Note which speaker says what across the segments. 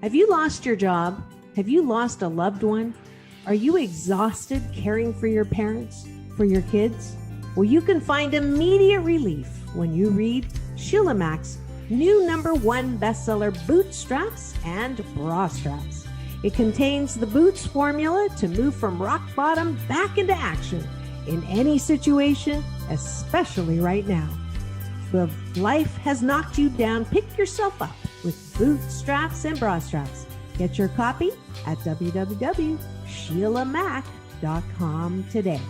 Speaker 1: Have you lost your job? Have you lost a loved one? Are you exhausted caring for your parents, for your kids? Well, you can find immediate relief when you read Sheila Mack's new #1 bestseller, Bootstraps and Bra Straps. It contains the Boots formula to move from rock bottom back into action in any situation, especially right now. So if life has knocked you down, pick yourself up with Bootstraps and Bra Straps. Get your copy at www.sheilamack.com today.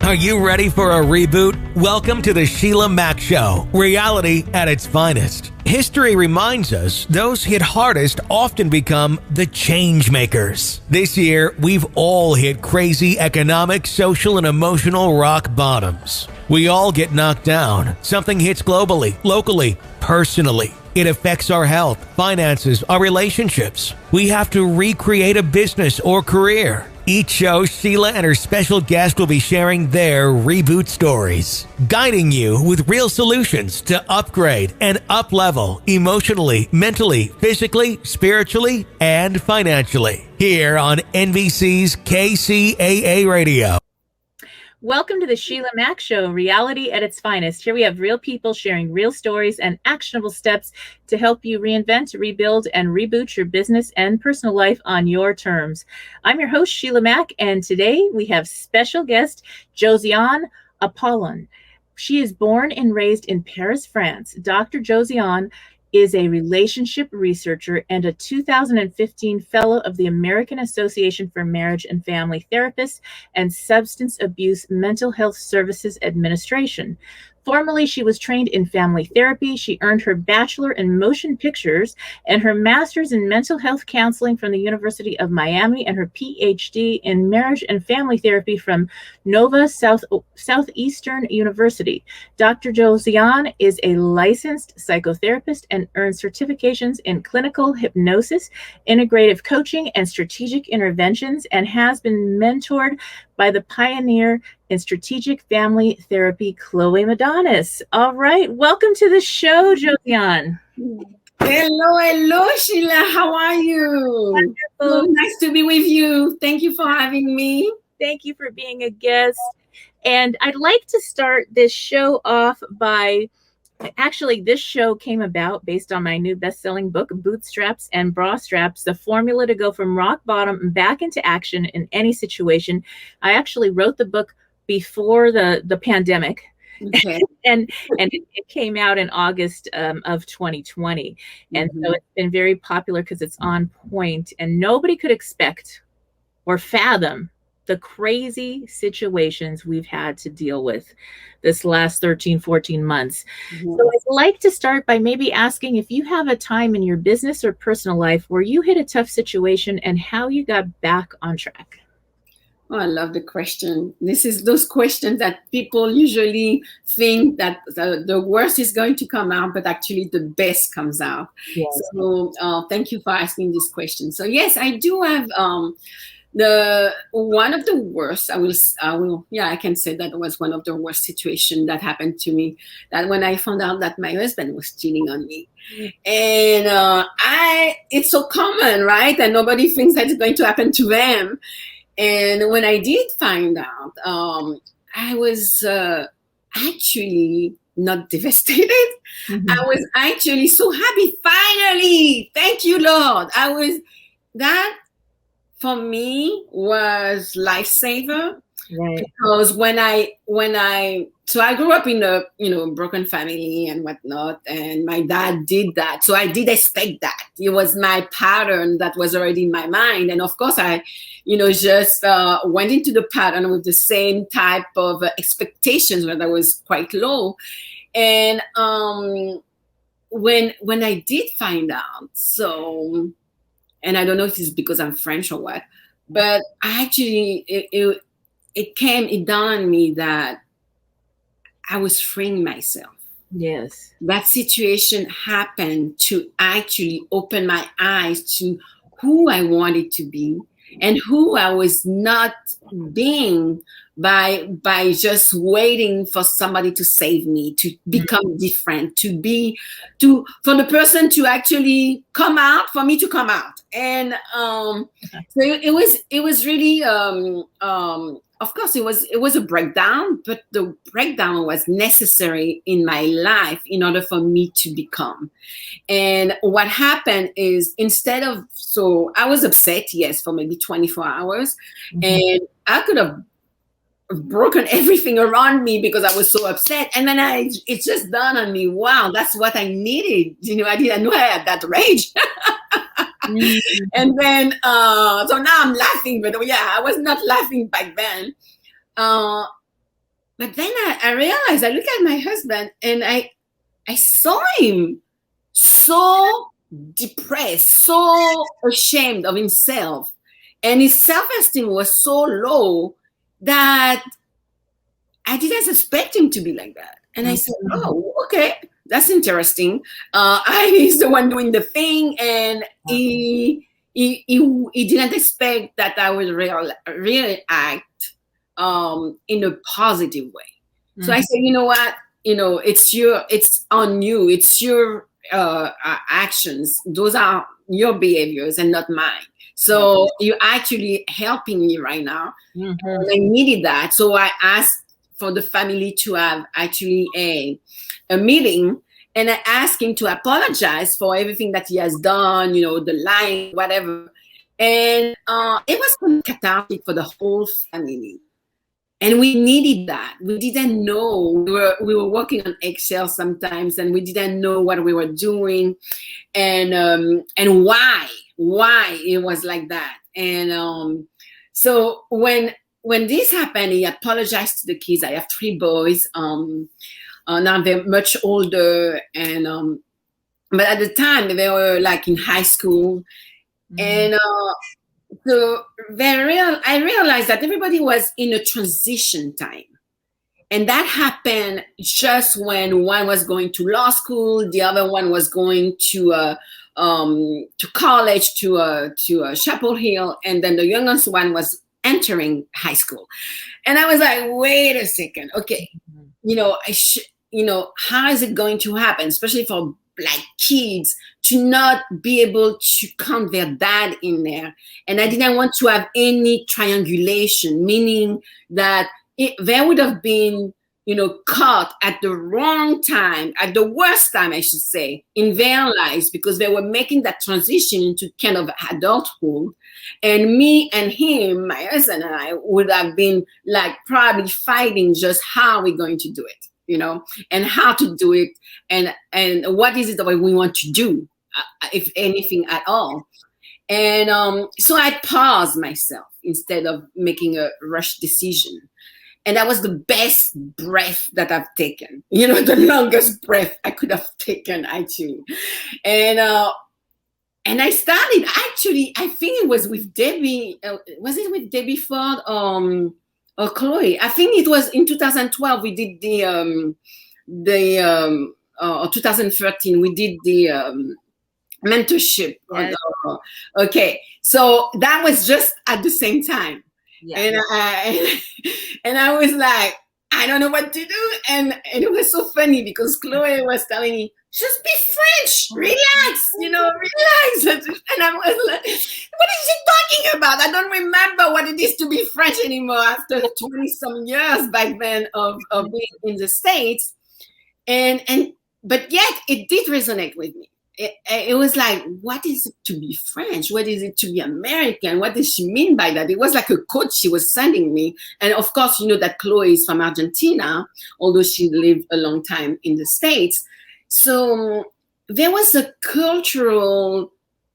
Speaker 2: Are you ready for a reboot? Welcome to the Sheila Mack Show, reality at its finest. History reminds us those hit hardest often become the change makers. This year, we've all hit crazy economic, social, and emotional rock bottoms. We all get knocked down. Something hits globally, locally, personally. It affects our health, finances, our relationships. We have to recreate a business or career. Each show, Sheila and her special guest will be sharing their reboot stories, guiding you with real solutions to upgrade and up-level emotionally, mentally, physically, spiritually, and financially. Here on NBC's KCAA Radio.
Speaker 3: Welcome to the Sheila Mack Show, reality at its finest. Here we have real people sharing real stories and actionable steps to help you reinvent, rebuild, and reboot your business and personal life on your terms. I'm your host, Sheila Mack, and today we have special guest, Josiane Apollon. She is born and raised in Paris, France. Dr. Josiane is a relationship researcher and a 2015 fellow of the American Association for Marriage and Family Therapists and Substance Abuse Mental Health Services Administration. Formerly, she was trained in family therapy. She earned her bachelor in motion pictures and her master's in mental health counseling from the University of Miami and her PhD in marriage and family therapy from Nova Southeastern University. Dr. Josiane is a licensed psychotherapist and earned certifications in clinical hypnosis, integrative coaching, and strategic interventions, and has been mentored by the pioneer in strategic family therapy, Chloe Madonis. All right, welcome to the show, Josiane.
Speaker 4: Hello, Sheila. How are you?
Speaker 3: Wonderful.
Speaker 4: So nice to be with you. Thank you for having me.
Speaker 3: Thank you for being a guest. And I'd like to start this show off by, actually, this show came about based on my new best-selling book, Bootstraps and Bra Straps, the formula to go from rock bottom and back into action in any situation. I actually wrote the book before the pandemic.
Speaker 4: Okay.
Speaker 3: and it came out in August of 2020. And so it's been very popular because it's on point, and nobody could expect or fathom the crazy situations we've had to deal with this last 13, 14 months. So I'd like to start by maybe asking if you have a time in your business or personal life where you hit a tough situation and how you got back on track.
Speaker 4: Oh, I love the question. This is those questions that people usually think that the worst is going to come out, but actually the best comes out. Yes. So thank you for asking this question. So yes, I do have the one of the worst. I can say that was one of the worst situations that happened to me. That when I found out that my husband was cheating on me, and it's so common, right? And nobody thinks that it's going to happen to them. And when I did find out, I was actually not devastated. I was actually so happy. Finally, thank you, Lord. That for me was lifesaver. Right. Because so I grew up in a broken family and whatnot, and my dad did that. So I did expect that. It was my pattern that was already in my mind, and of course I, just went into the pattern with the same type of expectations when I was quite low. And when I did find out, so, and I don't know if it's because I'm French or what, but actually it dawned on me that I was freeing myself.
Speaker 3: Yes.
Speaker 4: That situation happened to actually open my eyes to who I wanted to be and who I was not being by just waiting for somebody to save me, to become different, for the person to actually come out, for me to come out. And so it was really of course it was a breakdown, but the breakdown was necessary in my life in order for me to become. And what happened is, so I was upset, yes, for maybe 24 hours, and I could have broken everything around me because I was so upset. And then it just dawned on me, wow, that's what I needed. I didn't know I had that rage. And then, so now I'm laughing, but yeah, I was not laughing back then. But then I realized, I look at my husband and I saw him so depressed, so ashamed of himself. And his self-esteem was so low that I didn't suspect him to be like that. And I said, oh, okay, that's interesting. He's the one doing the thing, and he didn't expect that I would really act in a positive way. So I said, you know what? It's on you. It's your actions. Those are your behaviors and not mine. So you're actually helping me right now. And I needed that. So I asked for the family to have actually a meeting, and I asked him to apologize for everything that he has done, the lying, whatever. And it was cathartic for the whole family. And we needed that. We didn't know. We were working on eggshells sometimes, and we didn't know what we were doing, and why it was like that. And so when this happened, he apologized to the kids. I have 3 boys. Now they're much older, and but at the time they were like in high school, and so I realized that everybody was in a transition time. And that happened just when one was going to law school, the other one was going to college, to Chapel Hill, and then the youngest one was entering high school. And I was like, wait a second, okay, how is it going to happen, especially for Black kids, to not be able to count their dad in there? And I didn't want to have any triangulation, meaning that there would have been, caught at the wrong time, at the worst time, I should say, in their lives, because they were making that transition into kind of adulthood. And me and him, my husband and I, would have been like probably fighting just how we're going to do it, and how to do it, and what is it that we want to do, if anything at all. And so I paused myself instead of making a rush decision. And that was the best breath that I've taken, the longest breath I could have taken, actually. And I started, actually, I think it was with Debbie. Was it with Debbie Ford or Chloe? I think it was in 2012 we did or 2013 we did the mentorship. Yes. Okay, so that was just at the same time. Yeah. And I was like, I don't know what to do. And it was so funny because Chloe was telling me, just be French, relax, relax. And I was like, what is she talking about? I don't remember what it is to be French anymore after 20-some years back then of being in the States. But yet it did resonate with me. It was like, what is it to be French? What is it to be American? What does she mean by that? It was like a code she was sending me. And of course, that Chloe is from Argentina, although she lived a long time in the States. So there was a cultural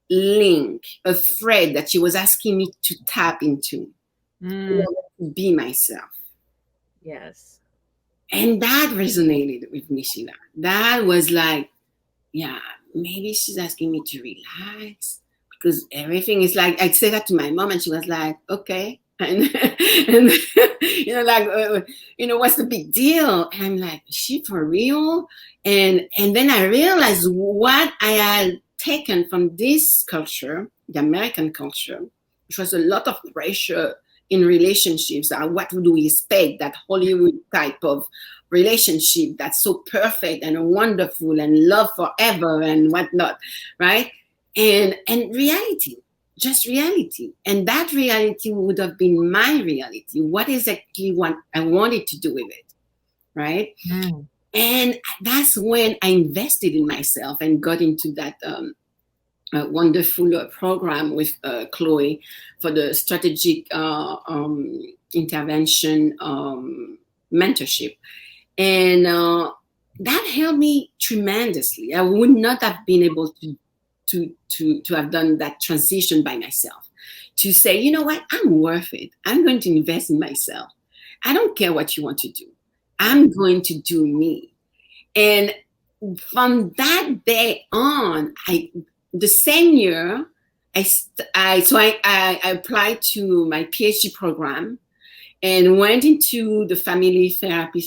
Speaker 4: link, a thread that she was asking me to tap into, to be myself.
Speaker 3: Yes.
Speaker 4: And that resonated with me, Sheila. That was like, yeah, maybe she's asking me to relax, because everything is like, I'd say that to my mom and she was like, okay. And what's the big deal? And I'm like, is she for real? And then I realized what I had taken from this culture, the American culture, which was a lot of pressure in relationships are what do we expect, that Hollywood type of relationship that's so perfect and wonderful and love forever and whatnot, right? And reality, just reality. And that reality would have been my reality. What exactly what I wanted to do with it, right?
Speaker 3: Mm.
Speaker 4: And that's when I invested in myself and got into that wonderful program with Chloe for the strategic intervention mentorship. And that helped me tremendously. I would not have been able to have done that transition by myself, to say, you know what, I'm worth it. I'm going to invest in myself. I don't care what you want to do. I'm going to do me. And from that day on, the same year, I applied to my PhD program and went into the family therapy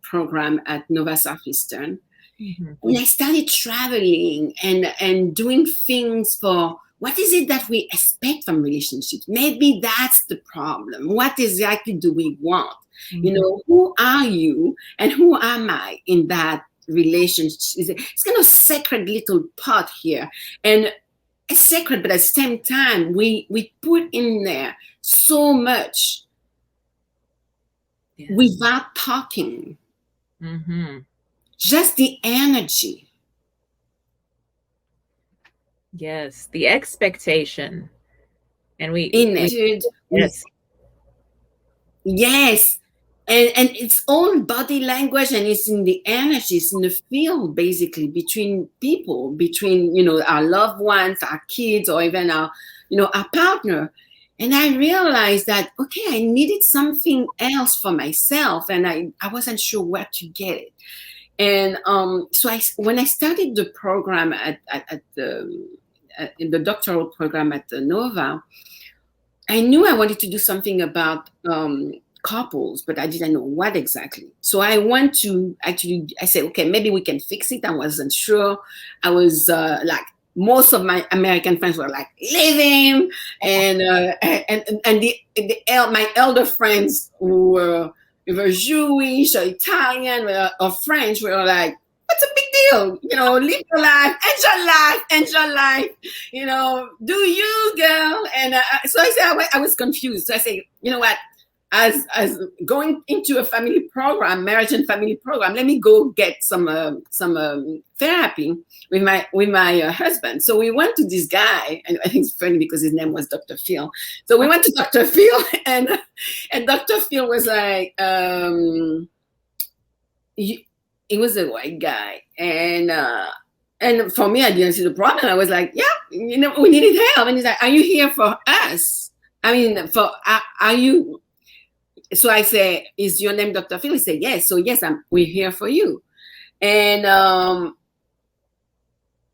Speaker 4: program at Nova Southeastern. Mm-hmm. And I started traveling and doing things for what is it that we expect from relationships? Maybe that's the problem. What exactly do we want? Mm-hmm. You know, who are you and who am I in that relationship? It's kind of sacred little pot here. And it's sacred, but at the same time, we put in there so much without talking.
Speaker 3: Mm-hmm.
Speaker 4: Just the energy.
Speaker 3: Yes, the expectation. And
Speaker 4: yes. And it's all body language, and it's in the energy, it's in the field, basically, between people, between, you know, our loved ones, our kids, or even our, you know, our partner. And I realized that, okay, I needed something else for myself, and I wasn't sure where to get it. And so when I started the program in the doctoral program at the Nova, I knew I wanted to do something about couples, but I didn't know what exactly. So I went to I said, okay, maybe we can fix it. I wasn't sure. I was like, most of my American friends were like, leave him. And my elder friends who were either Jewish or Italian or French were like, what's a big deal? You know, live your life, enjoy life, you know, do you, girl? And so I said, I was confused. So I said, you know what? As going into a family program, marriage and family program, let me go get some therapy with my husband. So we went to this guy, and I think it's funny because his name was Dr. Phil. So we went to Dr. Phil, and Dr. Phil was like, he was a white guy, and for me, I didn't see the problem. I was like, yeah, you know, we needed help, and he's like, are you here for us? I mean, are you? So I say, is your name Dr. Phil? He said, yes. So yes, we're here for you. And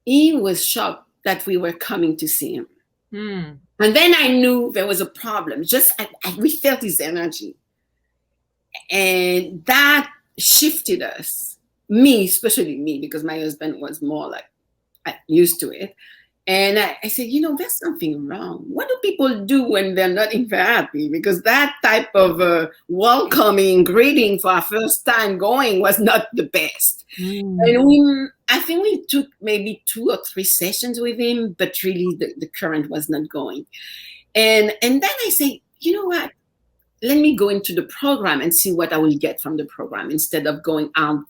Speaker 4: he was shocked that we were coming to see him.
Speaker 3: Mm.
Speaker 4: And then I knew there was a problem. We felt his energy. And that shifted us. Me, especially me, because my husband was more like used to it. And I said, you know, there's something wrong. What do people do when they're not in therapy? Because that type of welcoming greeting for our first time going was not the best. Mm. And I think we took maybe 2 or 3 sessions with him, but really the current was not going. And then I say, you know what? Let me go into the program and see what I will get from the program instead of going out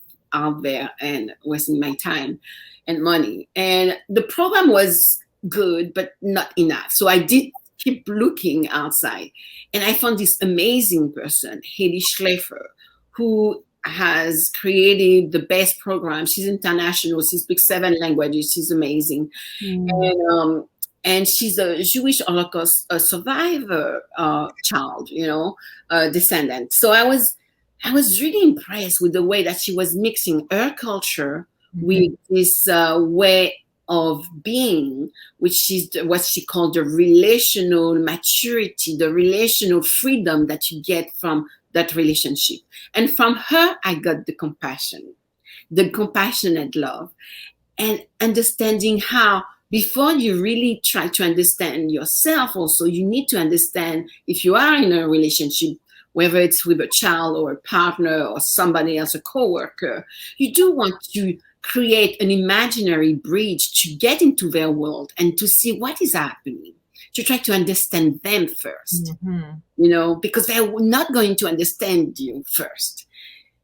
Speaker 4: there and wasting my time and money. And the program was good, but not enough. So I did keep looking outside. And I found this amazing person, Haley Schleifer, who has created the best program. She's international. She speaks 7 languages. She's amazing. Mm. And she's a Jewish Holocaust survivor child, you know, descendant. So I was really impressed with the way that she was mixing her culture with this way of being, which is what she called the relational maturity, the relational freedom that you get from that relationship. And from her, I got the compassionate love, and understanding how before you really try to understand yourself also, you need to understand if you are in a relationship, whether it's with a child or a partner or somebody else, a coworker, you do want to create an imaginary bridge to get into their world and to see what is happening, to try to understand them first, because they're not going to understand you first,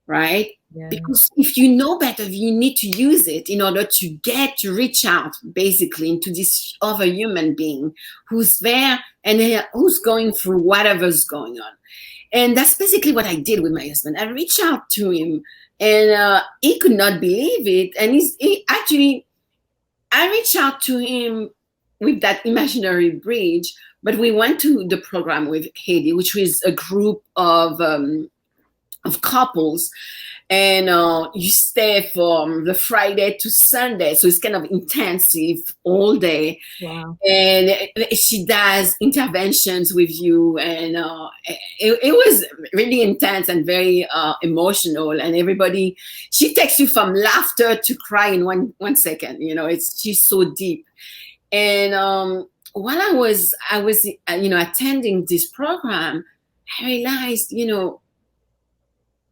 Speaker 4: right? Yeah. Because if you know better, you need to use it in order to reach out basically into this other human being who's there and who's going through whatever's going on. And that's basically what I did with my husband. I reached out to him and he could not believe it. And I reached out to him with that imaginary bridge, but we went to the program with Haiti, which was a group of couples. And you stay from the Friday to Sunday. So it's kind of intensive all day. Wow. And she does interventions with you. And it was really intense and very emotional. And she takes you from laughter to cry in one second. She's so deep. And while I was attending this program, I realized,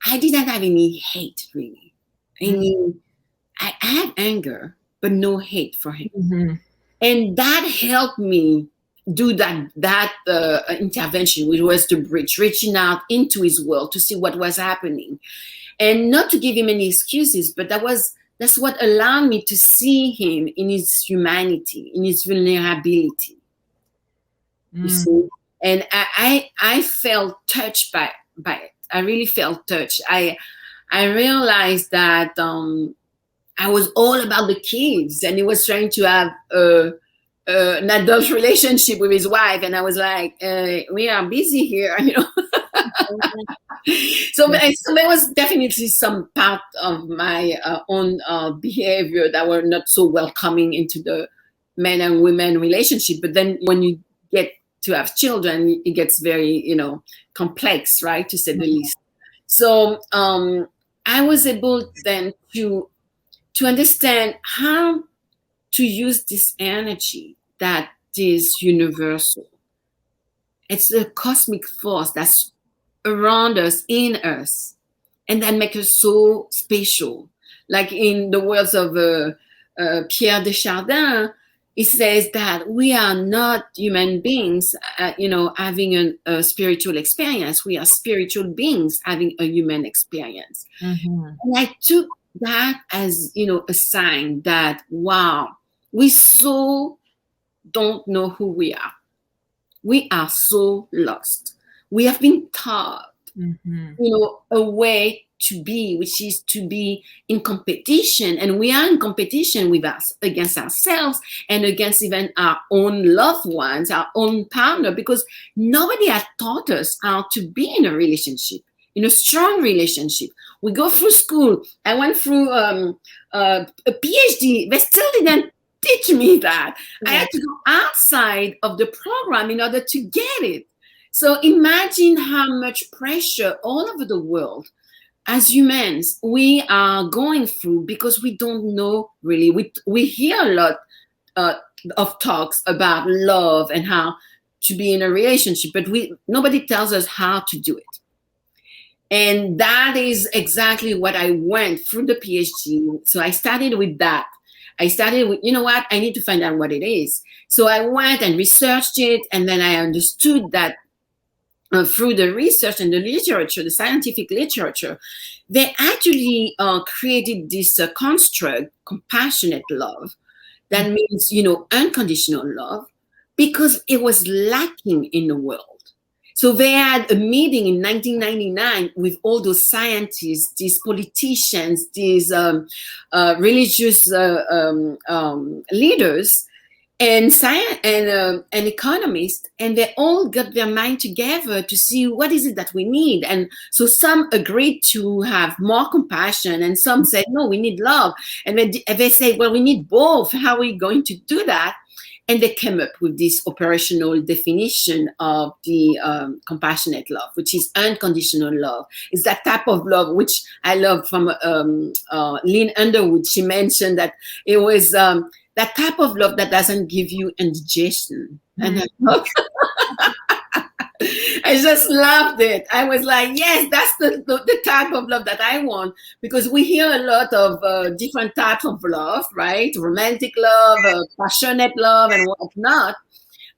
Speaker 4: I didn't have any hate, really. I mean, I had anger, but no hate for him. Mm-hmm. And that helped me do that intervention, which was the bridge, reaching out into his world to see what was happening. And not to give him any excuses, but that's what allowed me to see him in his humanity, in his vulnerability. Mm. You see? And I felt touched by it. I really felt touched. I realized that I was all about the kids, and he was trying to have an adult relationship with his wife, and I was like, "We are busy here," So there was definitely some part of my own behavior that were not so welcoming into the men and women relationship. But then when you get to have children, it gets very, complex, right, to say the least. So I was able then to understand how to use this energy that is universal. It's the cosmic force that's around us, in us, and that makes us so special. Like in the words of Pierre Desjardins, it says that we are not human beings, having a spiritual experience. We are spiritual beings having a human experience. Mm-hmm. And I took that as, a sign that, wow, we so don't know who we are. We are so lost. We have been taught, a way to be, which is to be in competition. And we are in competition with us, against ourselves, and against even our own loved ones, our own partner, because nobody has taught us how to be in a relationship, in a strong relationship. We go through school. I went through a PhD. They still didn't teach me that. Yeah. I had to go outside of the program in order to get it. So imagine how much pressure all over the world as humans we are going through, because we don't know really. We hear a lot of talks about love and how to be in a relationship, but nobody tells us how to do it. And that is exactly what I went through the PhD. So I started with that. I started with, I need to find out what it is. So I went and researched it, and then I understood that through the research and the literature, the scientific literature, they actually created this construct, compassionate love, that means, unconditional love, because it was lacking in the world. So they had a meeting in 1999 with all those scientists, these politicians, these religious leaders, and science and economists, and they all got their mind together to see what is it that we need. And so some agreed to have more compassion, and some said, no, we need love. And they said, well, we need both. How are we going to do that? And they came up with this operational definition of the compassionate love, which is unconditional love. It's that type of love, which I love from Lynn Underwood. She mentioned that it was that type of love that doesn't give you indigestion. And I just loved it. I was like, yes, that's the type of love that I want, because we hear a lot of different types of love, right? Romantic love, passionate love, and whatnot.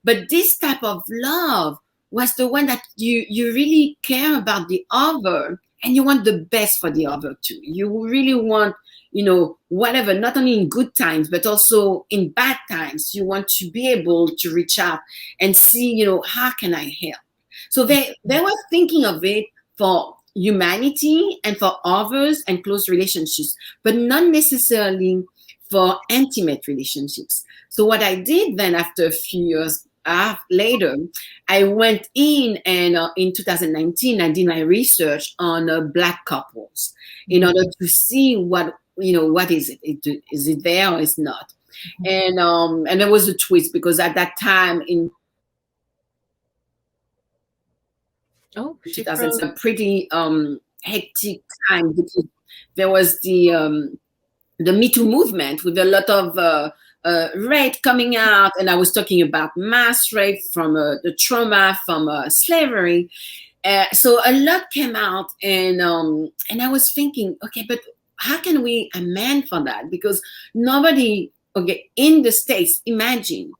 Speaker 4: But this type of love was the one that you really care about the other, and you want the best for the other too. You really want, whatever, not only in good times, but also in bad times. You want to be able to reach out and see, how can I help? So they were thinking of it for humanity and for others and close relationships, but not necessarily for intimate relationships. So what I did then, after a few years later, I went in and in 2019, I did my research on Black couples in order to see what is it? Is it there or is not? And there was a twist, because at that time in 2000, it's a pretty hectic time, because there was the Me Too movement with a lot of rape coming out, and I was talking about mass rape from the trauma from slavery. So a lot came out, and I was thinking, okay, but how can we amend for that? Because nobody, in the States, imagine,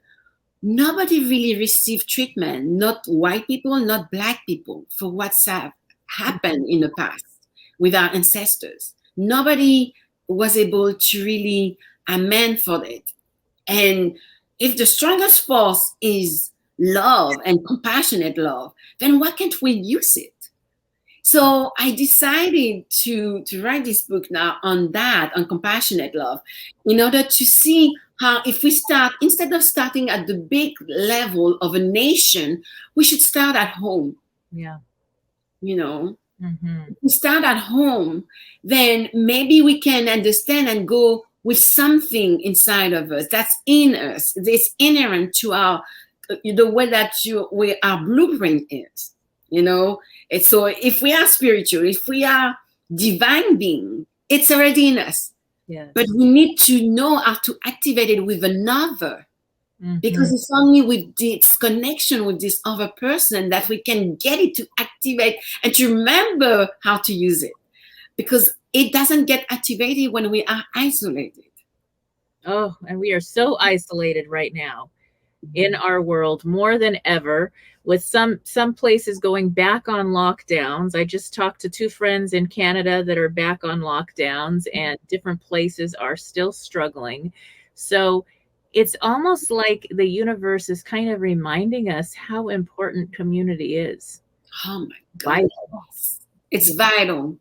Speaker 4: nobody really received treatment, not white people, not Black people, for what's happened in the past with our ancestors. Nobody was able to really amend for it. And if the strongest force is love and compassionate love, then why can't we use it? So I decided to write this book now on that, on compassionate love, in order to see how, if we start, instead of starting at the big level of a nation, we should start at home.
Speaker 3: Yeah.
Speaker 4: If we start at home, then maybe we can understand and go with something inside of us that's in us. It's inherent to our, the way that our blueprint is, And so if we are spiritual, if we are divine being, it's already in us.
Speaker 3: Yes.
Speaker 4: But we need to know how to activate it with another, because it's only with this connection with this other person that we can get it to activate and to remember how to use it, because it doesn't get activated when we are isolated.
Speaker 3: Oh, and we are so isolated right now in our world, more than ever, with some places going back on lockdowns. I just talked to 2 friends in Canada that are back on lockdowns, and different places are still struggling. So it's almost like the universe is kind of reminding us how important community is.
Speaker 4: Oh my God. It's vital.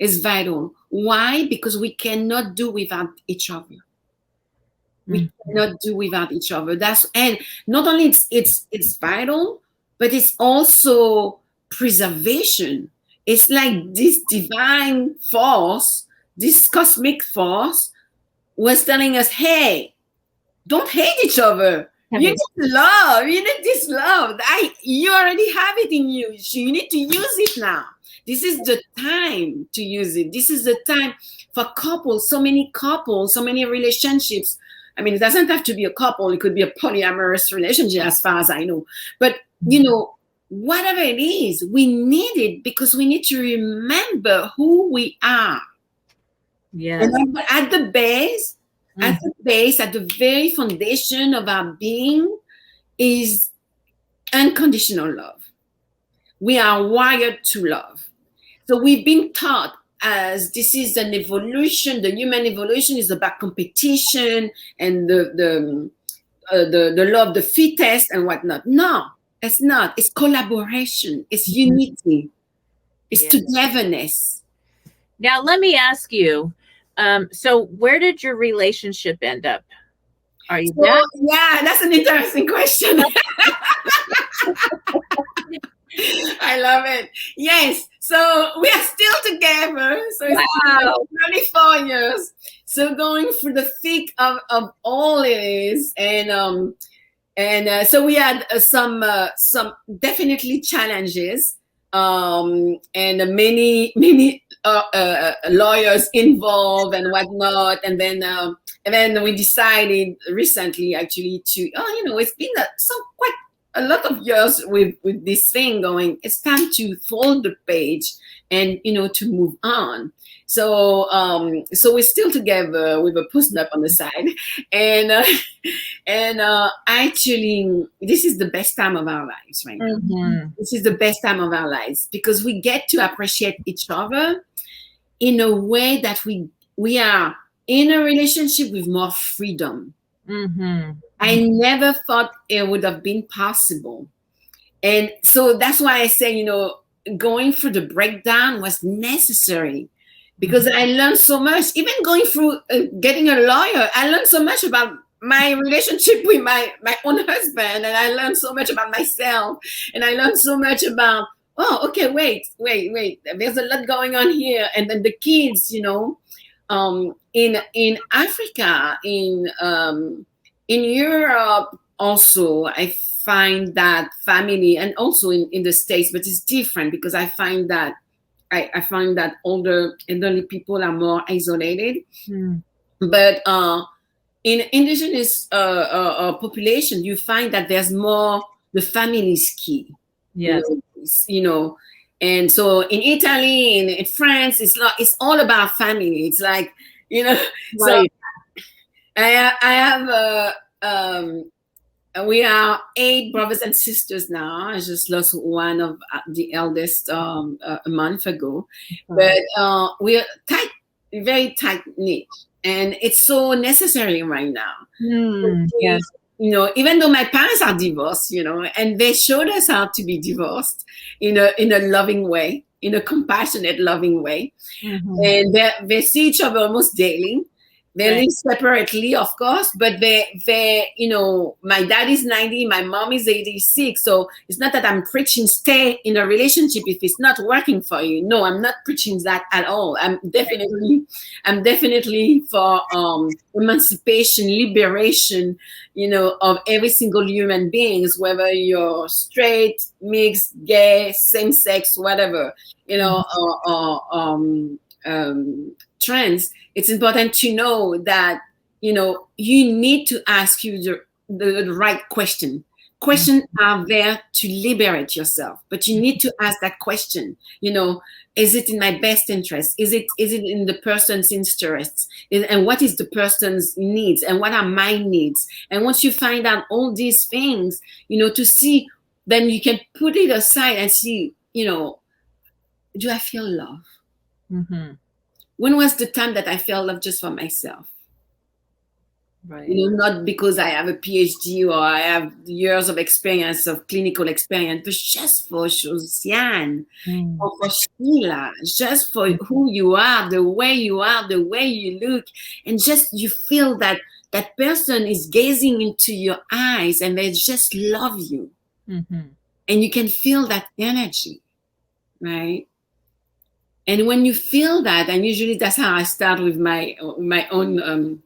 Speaker 4: It's vital. Why? Because we cannot do without each other. We cannot do without each other. And not only it's vital, but it's also preservation. It's like this divine force, this cosmic force was telling us, hey, don't hate each other. You need love. You need this love. You already have it in you. You need to use it now. This is the time to use it. This is the time for couples, so many relationships. I mean, it doesn't have to be a couple. It could be a polyamorous relationship, as far as I know. But, whatever it is, we need it, because we need to remember who we are.
Speaker 3: Yeah.
Speaker 4: And at the base, at the very foundation of our being is unconditional love. We are wired to love. So we've been taught, as this is an evolution, the human evolution is about competition and the law of the fittest and whatnot. No, it's not. It's collaboration. It's unity. It's togetherness.
Speaker 3: Now, let me ask you, so where did your relationship end up? Are you back?
Speaker 4: Yeah, that's an interesting question. I love it. Yes. So we are still together. So it's 34 years. So going through the thick of all it is. And so we had some definitely challenges. And many lawyers involved and whatnot. And then And then we decided recently, actually, to it's been quite a lot of years with this thing going. It's time to fold the page and to move on. So so we're still together with a post-up on the side, and actually this is the best time of our lives right now.
Speaker 3: Mm-hmm.
Speaker 4: This is the best time of our lives because we get to appreciate each other in a way that we are in a relationship with more freedom.
Speaker 3: Mm-hmm.
Speaker 4: I never thought it would have been possible. And so that's why I say, going through the breakdown was necessary because I learned so much. Even going through getting a lawyer, I learned so much about my relationship with my own husband, and I learned so much about myself, and I learned so much about, oh, okay, wait, there's a lot going on here. And then the kids, in Africa, in Europe also, I find that family, and also in the States, but it's different because I find that elderly people are more isolated. But in indigenous population, you find that there's more, the family is key.
Speaker 3: Yes.
Speaker 4: And so in Italy, in France, it's all about family. It's like,
Speaker 3: Right.
Speaker 4: So I have we are 8 brothers and sisters now. I just lost one of the eldest a month ago, but we are tight, very tight knit, and it's so necessary right now.
Speaker 3: Yes.
Speaker 4: Even though my parents are divorced, and they showed us how to be divorced in a loving way, in a compassionate, loving way, and they see each other almost daily. They live separately, of course, but they my dad is 90, my mom is 86. So it's not that I'm preaching stay in a relationship if it's not working for you. No, I'm not preaching that at all. I'm definitely for emancipation, liberation, of every single human beings, whether you're straight, mixed, gay, same sex, whatever, or trans. It's important to know that, you need to ask you the right question. Questions are there to liberate yourself, but you need to ask that question. Is it in my best interest? Is it in the person's interests? And what is the person's needs? And what are my needs? And once you find out all these things, to see, then you can put it aside and see, do I feel love? When was the time that I felt love just for myself?
Speaker 3: Right.
Speaker 4: Not because I have a PhD or I have years of experience, of clinical experience, but just for Josiane or for Sheila, just for who you are, the way you look, and just you feel that that person is gazing into your eyes and they just love you. And you can feel that energy, right? And when you feel that, and usually that's how I start with my own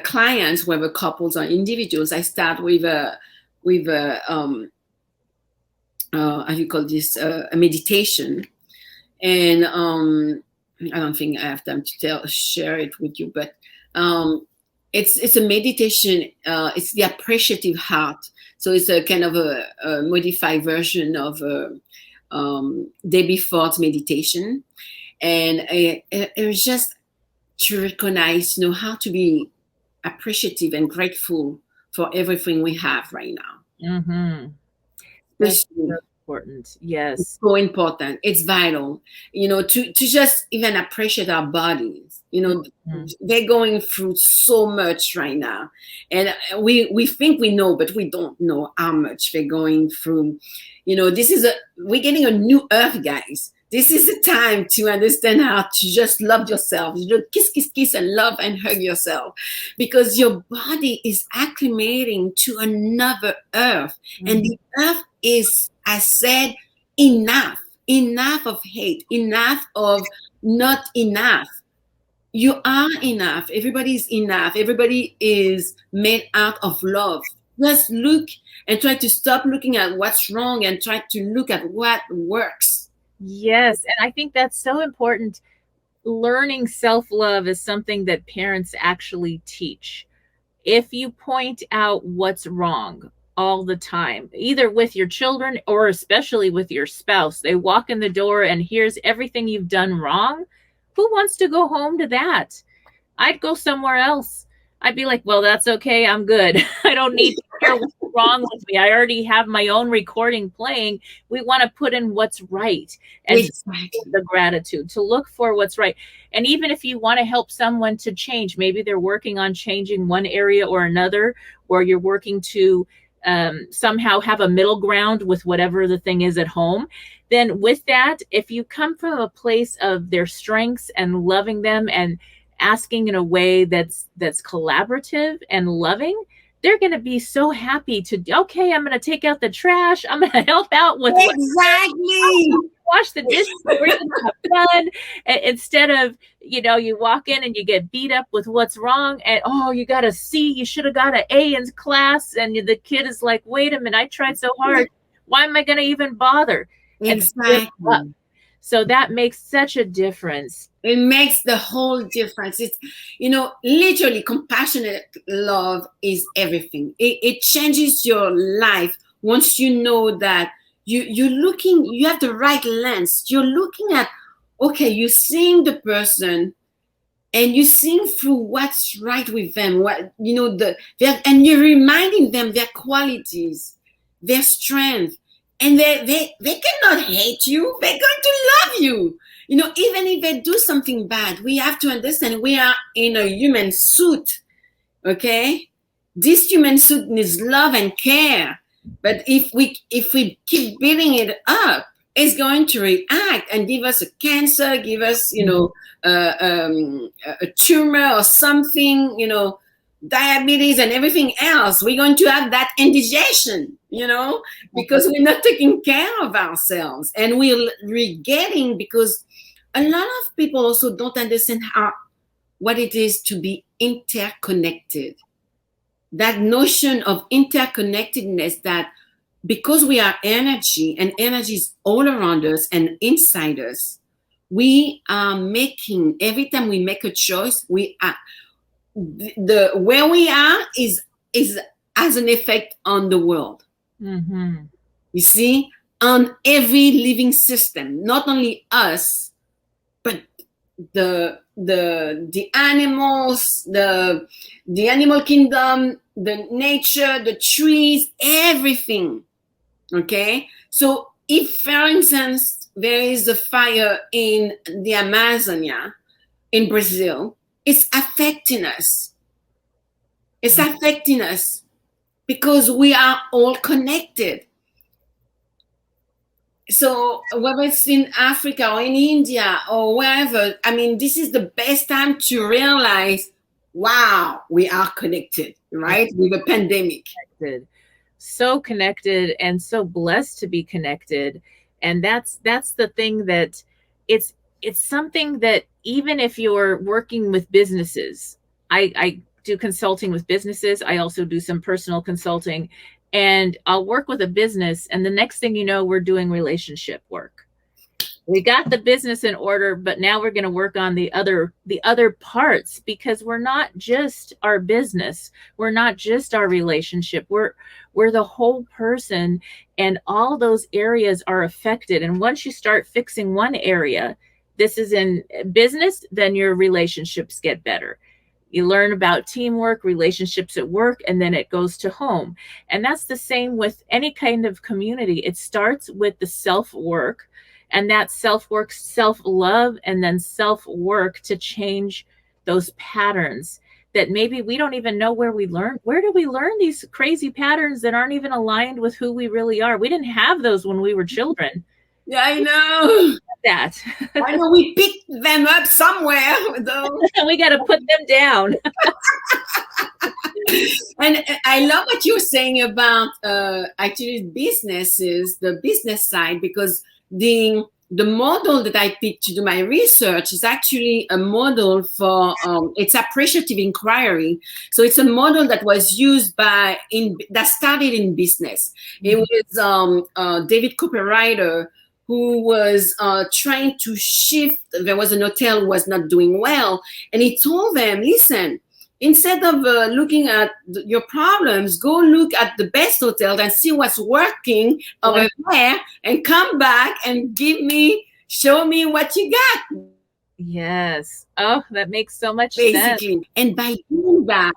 Speaker 4: clients, whether couples or individuals, I start with how do you call this, a meditation. And I don't think I have time to share it with you, but it's a meditation. It's the appreciative heart. So it's a kind of a modified version of Debbie Ford's meditation, and it's just to recognize, how to be appreciative and grateful for everything we have right now.
Speaker 3: That's so important. Yes,
Speaker 4: it's so important. It's vital, to just even appreciate our bodies. They're going through so much right now, and we think we know, but we don't know how much they're going through. We're getting a new earth, guys. This is the time to understand how to just love yourself. Kiss, and love and hug yourself, because your body is acclimating to another earth. And the earth is, as said, enough of hate, enough of not enough. You are enough. Everybody's enough. Everybody is made out of love. Just look and try to stop looking at what's wrong and try to look at what works.
Speaker 3: Yes. And I think that's so important. learning self-love is something that parents actually teach. If you point out what's wrong all the time, either with your children or especially with your spouse, they walk in the door and here's everything you've done wrong. Who wants to go home to that? I'd go somewhere else. I'd be like, well, that's okay. I'm good. I don't need to hear what's wrong with me. I already have my own recording playing. We want to put in what's right and the gratitude to look for what's right. And even if you want to help someone to change, maybe they're working on changing one area or another, or you're working to somehow have a middle ground with whatever the thing is at home, then with that, if you come from a place of their strengths and loving them and asking in a way that's collaborative and loving, they're going to be so happy to, okay, I'm going to take out the trash. I'm going to help out with wash the dishes. We're going to have fun. Instead of, you walk in and you get beat up with what's wrong and, oh, you got a C, you should have got an A in class. And the kid is like, wait a minute, I tried so hard. Why am I going to even bother?
Speaker 4: Exactly.
Speaker 3: So that makes such a difference.
Speaker 4: It makes the whole difference. It's, literally compassionate love is everything. It changes your life once you know that you have the right lens. You're looking at, okay, you're seeing the person and you're seeing through what's right with them, and you're reminding them their qualities, their strength. And they cannot hate you. They're going to love you. Even if they do something bad, we have to understand we are in a human suit. Okay? This human suit needs love and care. But if we keep building it up, it's going to react and give us a cancer, give us, a tumor or something, diabetes and everything else. We're going to have that indigestion, because we're not taking care of ourselves, and we're getting, because a lot of people also don't understand what it is to be interconnected. That notion of interconnectedness, that because we are energy and energy is all around us and inside us, we are making, every time we make a choice, we are where we are is has an effect on the world.
Speaker 3: Mm-hmm.
Speaker 4: You see, on every living system, not only us, but the animals, the animal kingdom, the nature, the trees, everything. Okay, so if, for instance, there is a fire in the Amazonia, in Brazil, it's affecting us. It's affecting us because we are all connected. So whether it's in Africa or in India or wherever, this is the best time to realize, wow, we are connected, right? With a pandemic.
Speaker 3: So connected and so blessed to be connected. And that's the thing, that it's something that even if you're working with businesses, I do consulting with businesses. I also do some personal consulting, and I'll work with a business, and the next thing you know, we're doing relationship work. We got the business in order, but now we're going to work on the other parts, because we're not just our business. We're not just our relationship. We're the whole person, and all those areas are affected. And once you start fixing one area, this is in business, then your relationships get better. You learn about teamwork, relationships at work, and then it goes to home. And that's the same with any kind of community. It starts with the self-work, and that self-work, self-love, and then self-work to change those patterns that maybe we don't even know where we learn. Where do we learn these crazy patterns that aren't even aligned with who we really are? We didn't have those when we were children.
Speaker 4: Yeah, I know.
Speaker 3: That.
Speaker 4: I know, we picked them up somewhere, though.
Speaker 3: We got to put them down.
Speaker 4: And I love what you're saying about actually businesses, the business side, because the model that I picked to do my research is actually a model for it's appreciative inquiry. So it's a model that was used that started in business. It was David Copywriter who was trying to shift. There was an hotel who was not doing well, and he told them, listen, instead of looking at your problems, go look at the best hotel and see what's working over there, and come back and show me what you got.
Speaker 3: Yes. Oh, that makes so much
Speaker 4: sense. And by doing that,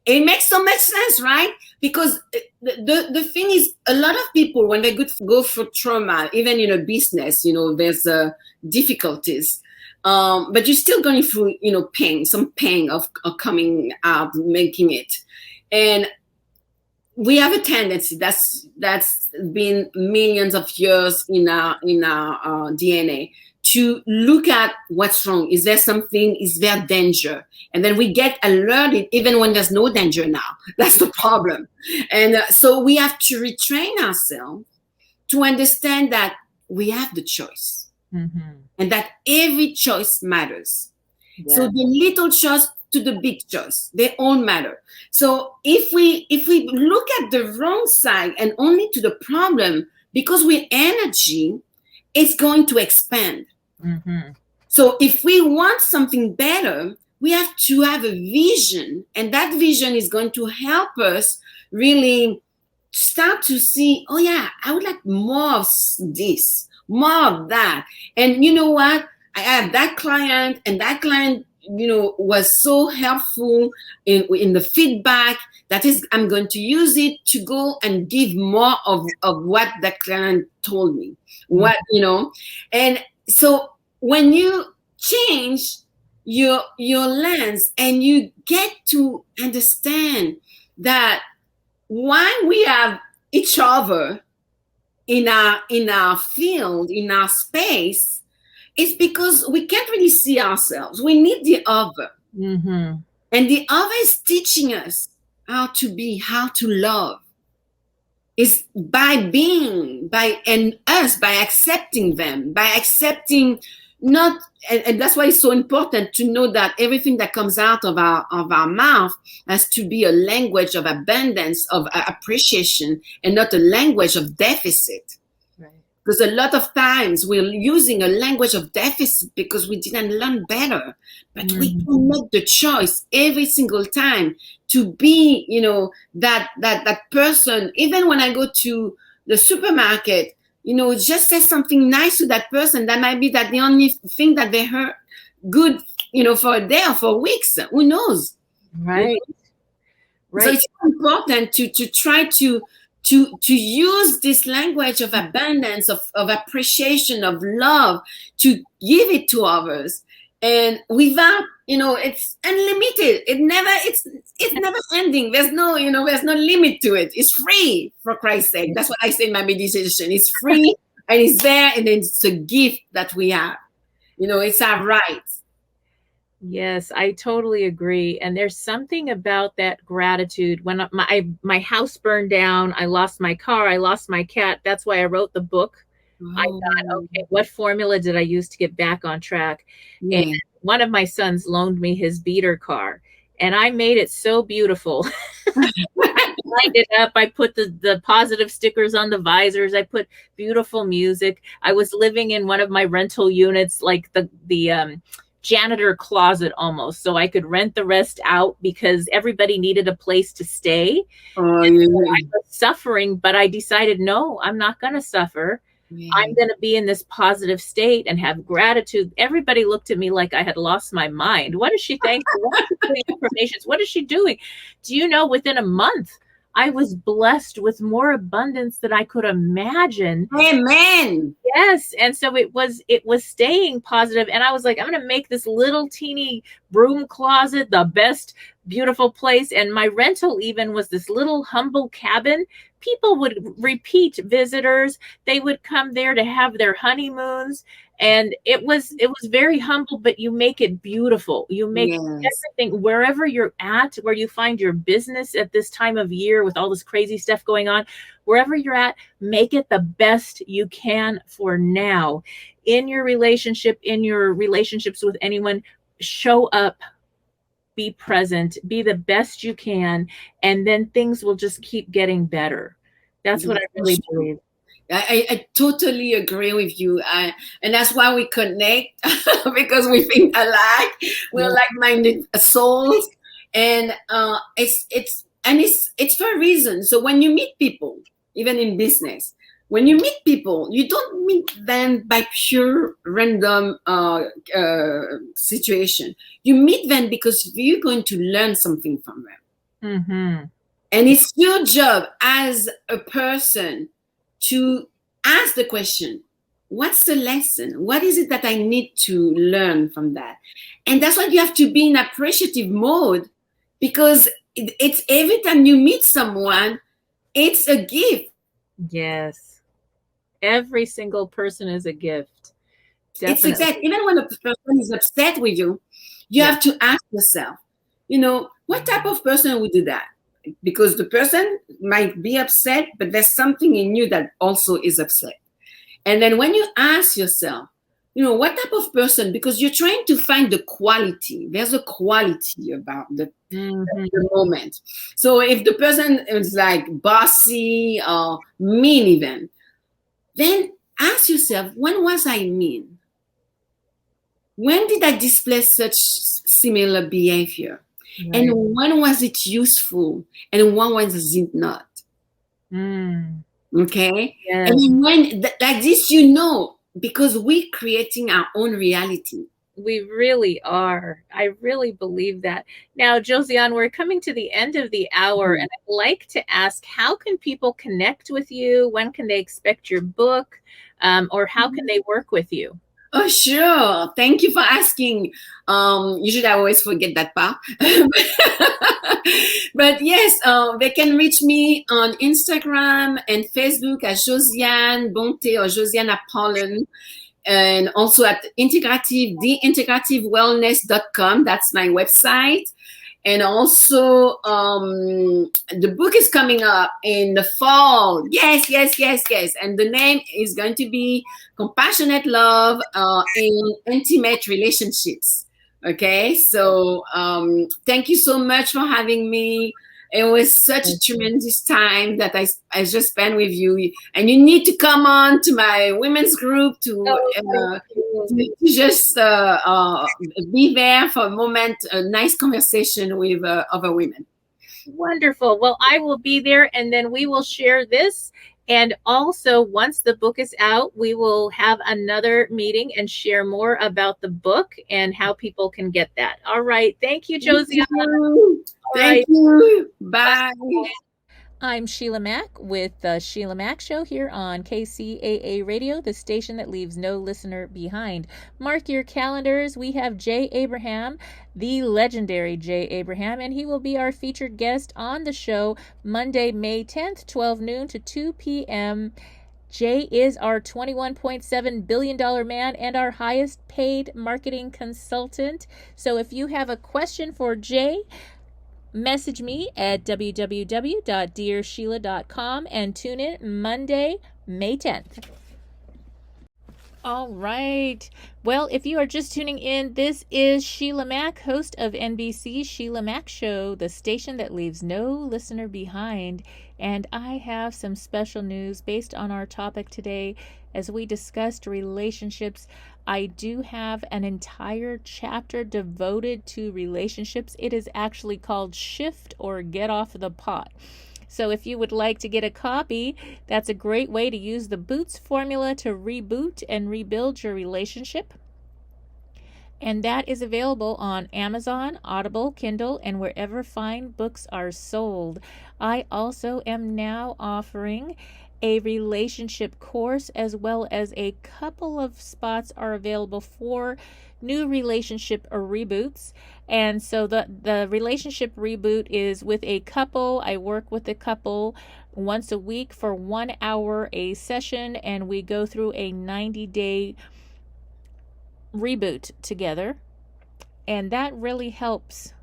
Speaker 4: it makes so much sense, right? Because the thing is, a lot of people, when they go through trauma, even in a business, there's difficulties. But you're still going through, some pain of coming out, making it. And we have a tendency that's been millions of years in our DNA to look at what's wrong. Is there something? Is there danger? And then we get alerted even when there's no danger now. That's the problem. And so we have to retrain ourselves to understand that we have the choice. Mm-hmm. And that every choice matters. Yeah. So the little choice to the big choice, they all matter. So if we look at the wrong side and only to the problem, because we're energy, it's going to expand. Mm-hmm. So if we want something better, we have to have a vision, and that vision is going to help us really start to see, oh yeah, I would like more of this, more of that. And you know what? I have that client, and that client, was so helpful in the feedback. That is, I'm going to use it to go and give more of what that client told me. What, and so when you change your lens and you get to understand that why we have each other in our field, in our space, it's because we can't really see ourselves. We need the other. Mm-hmm. And the other is teaching us how to be, how to love. It's by accepting them, by accepting not, and that's why it's so important to know that everything that comes out of our mouth has to be a language of abundance, of appreciation, and not a language of deficit. Because a lot of times we're using a language of deficit because we didn't learn better. But we can make the choice every single time to be, that person. Even when I go to the supermarket, just say something nice to that person. That might be the only thing that they heard good, for a day or for weeks. Who knows?
Speaker 3: Right.
Speaker 4: Right. So it's important to try to use this language of abundance, of appreciation, of love, to give it to others, and without, it's unlimited. It's never ending. There's no limit to it. It's free, for Christ's sake. That's what I say in my meditation. It's free and it's there, and it's a gift that we have. It's our right.
Speaker 3: Yes, I totally agree. And there's something about that gratitude. When my house burned down, I lost my car, I lost my cat. That's why I wrote the book. I thought, okay, what formula did I use to get back on track? Yeah. And one of my sons loaned me his beater car, and I made it so beautiful. I lined it up. I put the positive stickers on the visors. I put beautiful music. I was living in one of my rental units, like the janitor closet almost, so I could rent the rest out because everybody needed a place to stay. Oh, yeah. So I was suffering, but I decided, no, I'm not going to suffer. Yeah. I'm going to be in this positive state and have gratitude. Everybody looked at me like I had lost my mind. What is she thankful? What is she putting affirmations? What is she doing? Do you know, within a month, I was blessed with more abundance than I could imagine.
Speaker 4: Amen.
Speaker 3: Yes. And so it was staying positive. And I was like, I'm going to make this little teeny broom closet the best, beautiful place. And my rental even was this little humble cabin. People would repeat visitors. They would come there to have their honeymoons. And it was very humble, but you make it beautiful. You make everything, wherever you're at, where you find your business at this time of year with all this crazy stuff going on, wherever you're at, make it the best you can for now. In your relationships with anyone, show up, be present, be the best you can, and then things will just keep getting better. That's what I really believe.
Speaker 4: I totally agree with you. And that's why we connect because we think alike. We're like-minded souls. And it's for a reason. So when you meet people, even in business, when you meet people, you don't meet them by pure random situation. You meet them because you're going to learn something from them.
Speaker 3: Mm-hmm.
Speaker 4: And it's your job as a person to ask the question, what's the lesson? What is it that I need to learn from that? And that's why you have to be in appreciative mode, because it's every time you meet someone, it's a gift.
Speaker 3: Yes. Every single person is a gift. Definitely.
Speaker 4: It's exact. Even when a person is upset with you, you have to ask yourself, what type of person would do that? Because the person might be upset, but there's something in you that also is upset. And then when you ask yourself, what type of person, because you're trying to find the quality. There's a quality about the moment. So if the person is like bossy or mean even, then ask yourself, when was I mean? When did I display such similar behavior? Right. And when was it useful? And when was it not? Okay? Yes. And when, like this, because we're creating our own reality.
Speaker 3: We really are. I really believe that. Now, Josiane, we're coming to the end of the hour, and I'd like to ask, how can people connect with you? When can they expect your book? Or how can they work with you?
Speaker 4: Oh, sure. Thank you for asking. Usually I always forget that part. But yes, they can reach me on Instagram and Facebook as Josiane Bonte or Josiane Apollon. And also at theintegrativewellness.com. That's my website. And also, the book is coming up in the fall. Yes. And the name is going to be Compassionate Love in Intimate Relationships. Okay. So, thank you so much for having me. It was such a tremendous time that I just spent with you. And you need to come on to my women's group to just be there for a moment, a nice conversation with other women.
Speaker 3: Wonderful. Well, I will be there, and then we will share this. And also, once the book is out, we will have another meeting and share more about the book and how people can get that. All right. Thank you, Josiane.
Speaker 4: Thank you. Bye.
Speaker 3: I'm Sheila Mack with the Sheila Mack Show here on KCAA Radio, the station that leaves no listener behind. Mark your calendars. We have Jay Abraham, the legendary Jay Abraham, and he will be our featured guest on the show Monday, May 10th, 12 noon to 2 p.m. Jay is our $21.7 billion man and our highest paid marketing consultant. So if you have a question for Jay, message me at www.dearsheila.com and tune in Monday, May 10th. All right. Well, if you are just tuning in, this is Sheila Mack, host of NBC's Sheila Mack Show, the station that leaves no listener behind. And I have some special news based on our topic today. As we discussed relationships, I do have an entire chapter devoted to relationships. It is actually called Shift or Get Off the Pot. So if you would like to get a copy, that's a great way to use the Boots formula to reboot and rebuild your relationship. And that is available on Amazon, Audible, Kindle, and wherever fine books are sold. I also am now offering a relationship course, as well as a couple of spots are available for new relationship reboots. And so the relationship reboot is with a couple. I work with a couple once a week for 1 hour a session, and we go through a 90-day reboot together, and that really helps.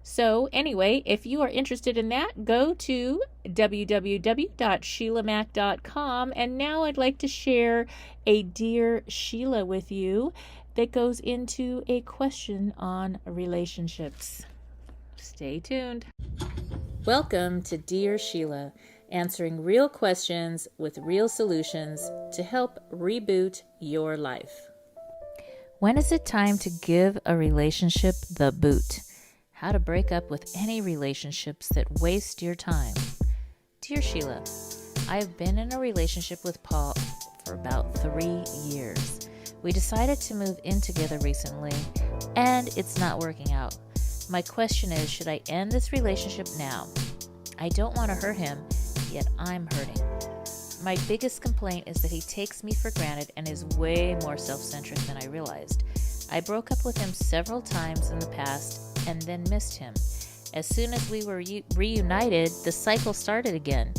Speaker 3: So anyway, if you are interested in that, go to www.sheilamack.com. And now I'd like to share a Dear Sheila with you that goes into a question on relationships. Stay tuned. Welcome to Dear Sheila. answering real questions with real solutions to help reboot your life. When is it time to give a relationship the boot? How to break up with any relationships that waste your time. Dear Sheila, I have been in a relationship with Paul for about 3 years. We decided to move in together recently, and it's not working out. My question is, should I end this relationship now? I don't want to hurt him, yet I'm hurting. My biggest complaint is that he takes me for granted and is way more self-centric than I realized. I broke up with him several times in the past and then missed him. As soon as we were reunited, the cycle started again.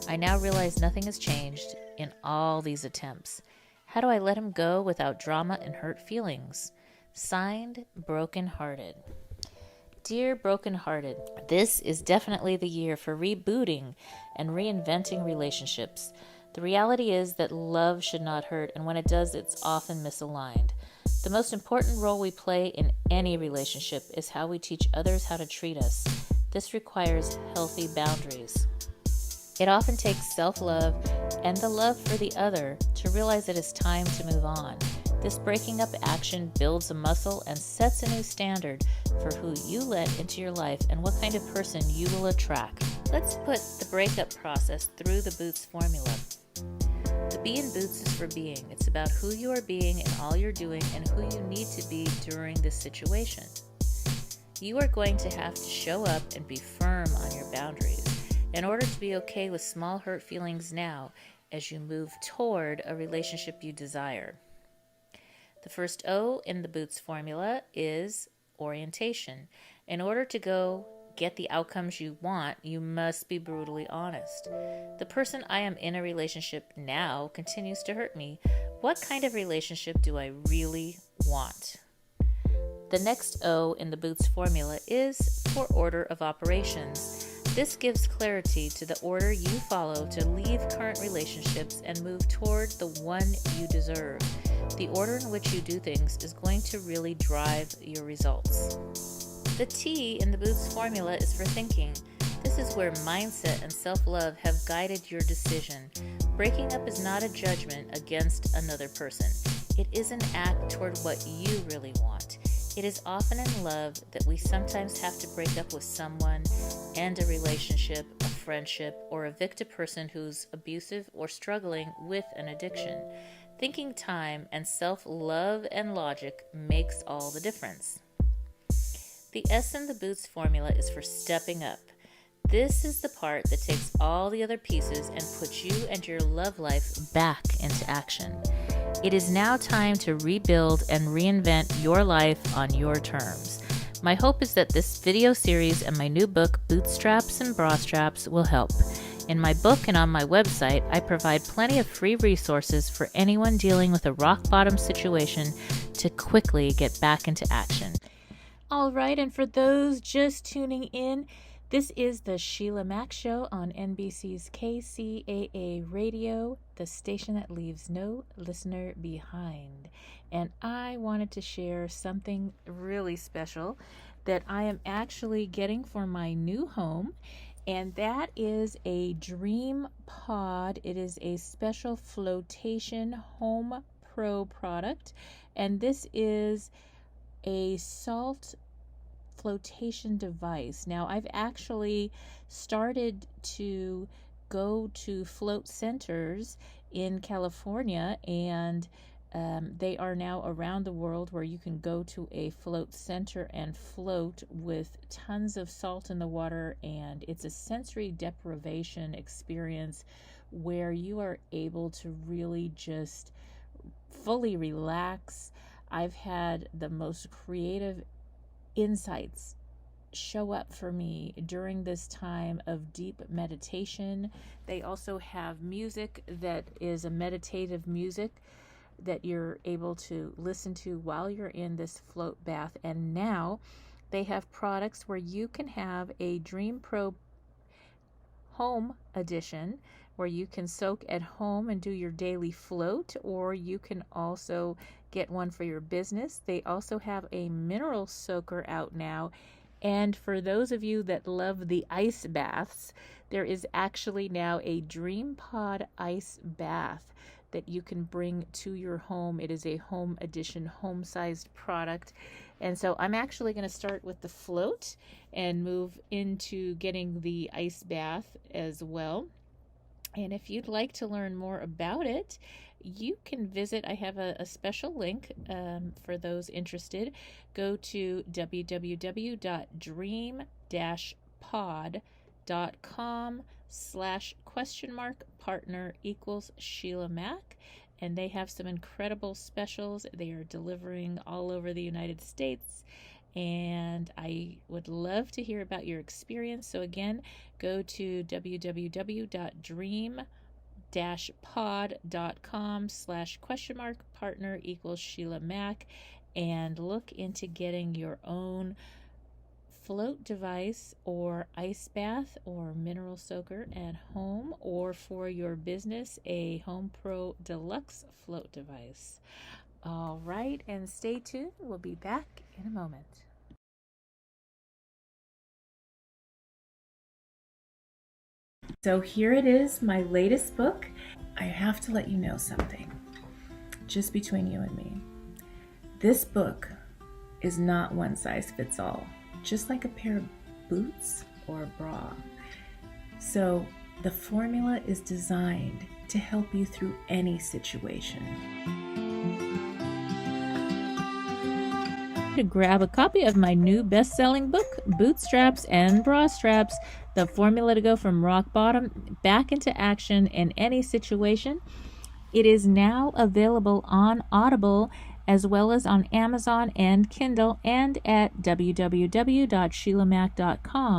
Speaker 3: I now realize nothing has changed in all these attempts. How do I let him go without drama and hurt feelings? Signed, Brokenhearted. Dear Brokenhearted, this is definitely the year for rebooting and reinventing relationships. The reality is that love should not hurt, and when it does, it's often misaligned. The most important role we play in any relationship is how we teach others how to treat us. This requires healthy boundaries. It often takes self-love and the love for the other to realize it is time to move on. This breaking up action builds a muscle and sets a new standard for who you let into your life and what kind of person you will attract. Let's put the breakup process through the Boots formula. The B in Boots is for being. It's about who you are being and all you're doing and who you need to be during this situation. You are going to have to show up and be firm on your boundaries in order to be okay with small hurt feelings now as you move toward a relationship you desire. The first O in the Boots formula is orientation. In order to go get the outcomes you want, you must be brutally honest. The person I am in a relationship now continues to hurt me. What kind of relationship do I really want? The next O in the Boots formula is for order of operations. This gives clarity to the order you follow to leave current relationships and move toward the one you deserve. The order in which you do things is going to really drive your results. The T in the Boots formula is for thinking. This is where mindset and self-love have guided your decision. Breaking up is not a judgment against another person. It is an act toward what you really want. It is often in love that we sometimes have to break up with someone, end a relationship, a friendship, or evict a person who's abusive or struggling with an addiction. Thinking time and self-love and logic makes all the difference. The S in the Boots formula is for stepping up. This is the part that takes all the other pieces and puts you and your love life back into action. It is now time to rebuild and reinvent your life on your terms. My hope is that this video series and my new book, Bootstraps and Bra Straps, will help. In my book and on my website, I provide plenty of free resources for anyone dealing with a rock-bottom situation to quickly get back into action. All right, and for those just tuning in, this is the Sheila Mack Show on NBC's KCAA Radio, the station that leaves no listener behind. And I wanted to share something really special that I am actually getting for my new home, and that is a Dream Pod. It is a special flotation home pro product, and this is a salt flotation device. Now, I've actually started to go to float centers in California, and they are now around the world where you can go to a float center and float with tons of salt in the water, and it's a sensory deprivation experience where you are able to really just fully relax. I've had the most creative insights show up for me during this time of deep meditation. They also have music that is a meditative music that you're able to listen to while you're in this float bath. And now they have products where you can have a Dream Pro Home Edition where you can soak at home and do your daily float, or you can also get one for your business. They also have a mineral soaker out now, And for those of you that love the ice baths, there is actually now a Dream Pod ice bath that you can bring to your home. It is a home edition, home-sized product. And so I'm actually going to start with the float and move into getting the ice bath as well. And if you'd like to learn more about it, you can visit. I have a special link for those interested. Go to www.dream-pod.com/partner=Sheila Mac. And they have some incredible specials. They are delivering all over the United States. And I would love to hear about your experience. So again, go to www.dream-pod.com/partner=Sheila Mac and look into getting your own float device or ice bath or mineral soaker at home, or for your business, a Home Pro Deluxe float device. All right, and stay tuned. We'll be back in a moment. So here it is, my latest book. I have to let you know something, just between you and me. This book is not one size fits all, just like a pair of boots or a bra. So the formula is designed to help you through any situation. To grab a copy of my new best-selling book, Bootstraps and Bra Straps, the formula to go from rock bottom back into action in any situation. It is now available on Audible as well as on Amazon and Kindle, and at www.sheilamac.com.